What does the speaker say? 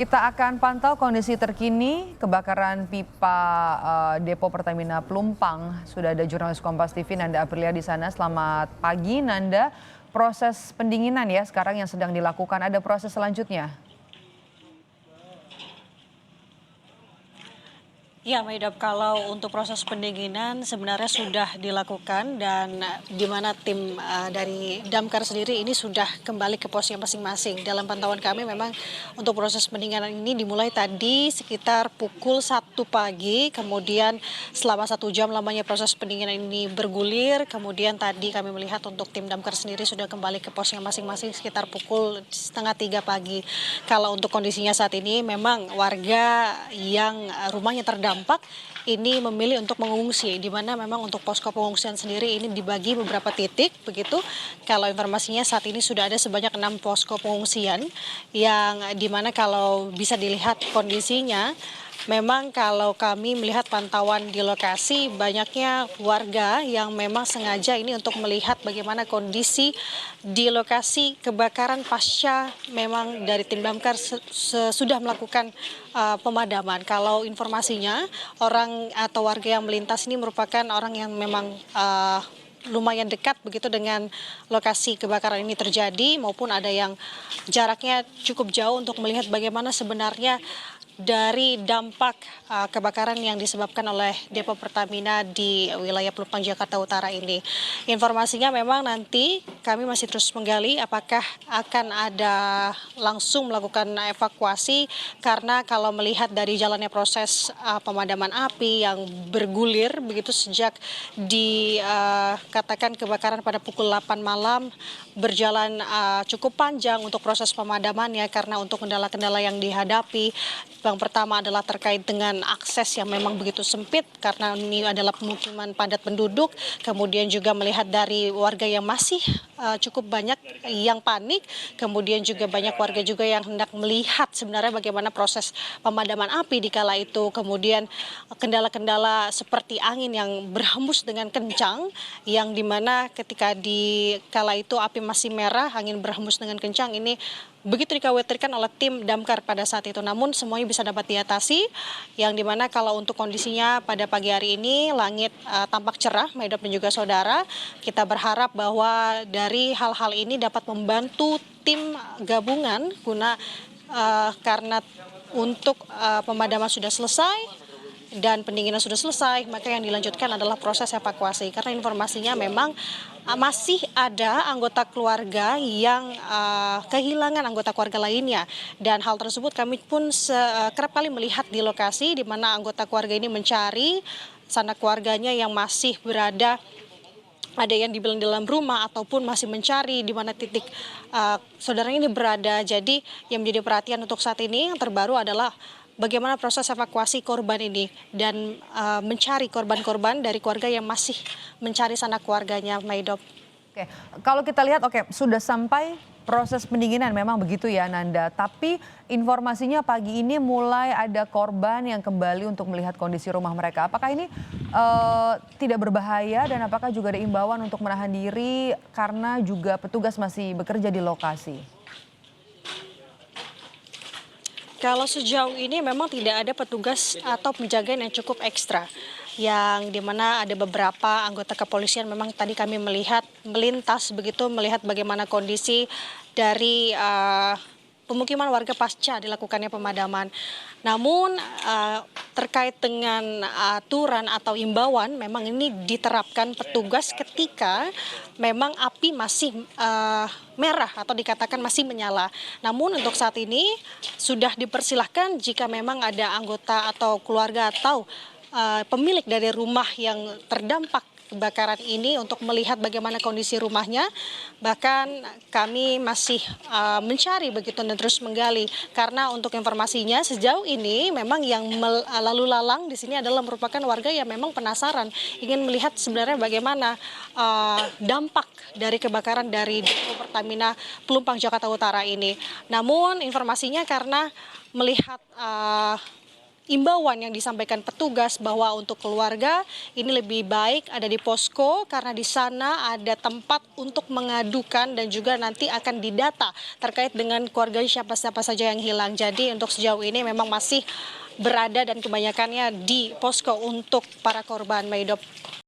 Kita akan pantau kondisi terkini kebakaran pipa Depo Pertamina Pelumpang. Sudah ada jurnalis Kompas TV Nanda Aprilia di sana. Selamat pagi Nanda. Proses pendinginan ya sekarang yang sedang dilakukan. Ada proses selanjutnya? Ya, Maidop, kalau untuk proses pendinginan sebenarnya sudah dilakukan dan di mana tim dari Damkar sendiri ini sudah kembali ke posnya masing-masing. Dalam pantauan kami memang untuk proses pendinginan ini dimulai tadi sekitar pukul 1 pagi, kemudian selama 1 jam lamanya proses pendinginan ini bergulir, kemudian tadi kami melihat untuk tim Damkar sendiri sudah kembali ke posnya masing-masing sekitar pukul 2:30 pagi. Kalau untuk kondisinya saat ini memang warga yang rumahnya terdampak ini memilih untuk mengungsi, di mana memang untuk posko pengungsian sendiri ini dibagi beberapa titik begitu. Kalau informasinya saat ini sudah ada sebanyak 6 posko pengungsian yang di mana kalau bisa dilihat kondisinya memang kalau kami melihat pantauan di lokasi banyaknya warga yang memang sengaja ini untuk melihat bagaimana kondisi di lokasi kebakaran pasca memang dari tim damkar sudah melakukan pemadaman. Kalau informasinya orang atau warga yang melintas ini merupakan orang yang memang lumayan dekat begitu dengan lokasi kebakaran ini terjadi maupun ada yang jaraknya cukup jauh untuk melihat bagaimana sebenarnya dari dampak kebakaran yang disebabkan oleh Depo Pertamina di wilayah Pelumpang Jakarta Utara ini. Informasinya memang nanti kami masih terus menggali apakah akan ada langsung melakukan evakuasi karena kalau melihat dari jalannya proses pemadaman api yang bergulir begitu sejak dikatakan kebakaran pada pukul 8 malam berjalan cukup panjang untuk proses pemadamannya karena untuk kendala-kendala yang dihadapi. Yang pertama adalah terkait dengan akses yang memang begitu sempit karena ini adalah pemukiman padat penduduk. Kemudian juga melihat dari warga yang masih cukup banyak yang panik. Kemudian juga banyak warga juga yang hendak melihat sebenarnya bagaimana proses pemadaman api di kala itu. Kemudian kendala-kendala seperti angin yang berhembus dengan kencang yang dimana ketika di kala itu api masih merah, angin berhembus dengan kencang ini begitu dikhawatirkan oleh tim damkar pada saat itu. Namun semuanya bisa dapat diatasi yang dimana kalau untuk kondisinya pada pagi hari ini langit tampak cerah, Maidop dan juga saudara. Kita berharap bahwa dari hal-hal ini dapat membantu tim gabungan guna karena untuk pemadaman sudah selesai dan pendinginan sudah selesai, maka yang dilanjutkan adalah proses evakuasi. Karena informasinya memang masih ada anggota keluarga yang kehilangan anggota keluarga lainnya. Dan hal tersebut kami pun kerap kali melihat di lokasi di mana anggota keluarga ini mencari sanak keluarganya yang masih berada ada yang dibilang dalam rumah ataupun masih mencari di mana titik saudaranya ini berada. Jadi yang menjadi perhatian untuk saat ini yang terbaru adalah bagaimana proses evakuasi korban ini dan mencari korban-korban dari keluarga yang masih mencari sanak keluarganya, Maidop. Oke, kalau kita lihat sudah sampai proses pendinginan memang begitu ya Nanda. Tapi informasinya pagi ini mulai ada korban yang kembali untuk melihat kondisi rumah mereka. Apakah ini tidak berbahaya dan apakah juga ada imbauan untuk menahan diri karena juga petugas masih bekerja di lokasi? Kalau sejauh ini memang tidak ada petugas atau penjagaan yang cukup ekstra. Yang dimana ada beberapa anggota kepolisian memang tadi kami melihat melintas begitu melihat bagaimana kondisi dari pemukiman warga pasca dilakukannya pemadaman. Namun terkait dengan aturan atau imbauan memang ini diterapkan petugas ketika memang api masih merah atau dikatakan masih menyala. Namun untuk saat ini sudah dipersilahkan jika memang ada anggota atau keluarga atau pemilik dari rumah yang terdampak kebakaran ini untuk melihat bagaimana kondisi rumahnya. Bahkan kami masih mencari begitu dan terus menggali karena untuk informasinya sejauh ini memang yang lalu lalang di sini adalah merupakan warga yang memang penasaran ingin melihat sebenarnya bagaimana dampak dari kebakaran dari Depo Pertamina Pelumpang Jakarta Utara ini. Namun informasinya karena melihat imbauan yang disampaikan petugas bahwa untuk keluarga ini lebih baik ada di posko karena di sana ada tempat untuk mengadukan dan juga nanti akan didata terkait dengan keluarga siapa-siapa saja yang hilang. Jadi untuk sejauh ini memang masih berada dan kebanyakannya di posko untuk para korban, Maidop.